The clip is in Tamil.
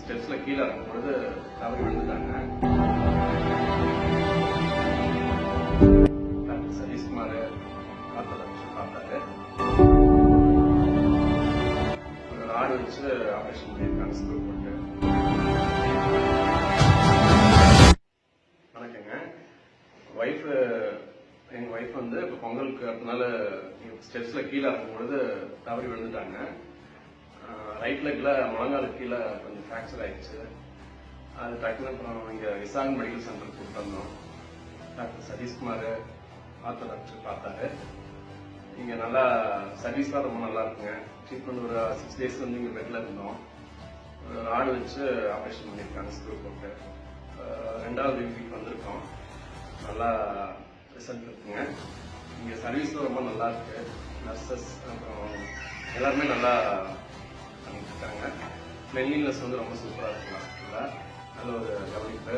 ஸ்டெப்ஸ்ல கீழே இறங்கும்பொழுது தவறி விழுந்துட்டாங்க. டாக்டர் சதீஷ்குமார் பார்த்தாரு. ஒரு ஆடு வச்சு ஆப்ரேஷன் பண்ணியிருக்காங்க ஸ்க்ரூ போட்டு. வணக்கங்க. எங்க ஒய்ஃப் வந்து இப்போ பொங்கலுக்கு அதனால ஸ்டெப்ஸ்ல கீழே இறங்கும்பொழுது தவறி விழுந்துட்டாங்க. ரைட் லெக்ல முழங்காலுக்கு கீழே கொஞ்சம் ஃப்ராக்சர் ஆயிடுச்சு. அது டக்குனு அப்புறம் இங்கே விசாங் மெடிக்கல் சென்டர் கூப்பிட்டு வந்தோம். டாக்டர் சதீஷ்குமார் டாக்டர் பார்த்தாரு. இங்கே நல்லா சர்வீஸ்லாம் ரொம்ப நல்லா இருக்குங்க. ட்ரீட்மெண்ட் ஒரு 6 days வந்து இங்கே பெட்டில் இருந்தோம். ஒரு ஆடு வச்சு ஆப்ரேஷன் பண்ணியிருக்காங்க ஸ்க்ரூ போட்டு. 2வது வீக் வந்திருக்கோம். நல்லா ரிசல்ட் இருக்குங்க. இங்கே சர்வீஸும் ரொம்ப நல்லா இருக்கு. நர்சஸ் அப்புறம் எல்லாருமே நல்லா பண்ணிட்டு இருக்காங்க. கிளீன்லினஸ் வந்து ரொம்ப சூப்பராக இருக்கலாம். நல்ல ஒரு கவனிப்பு.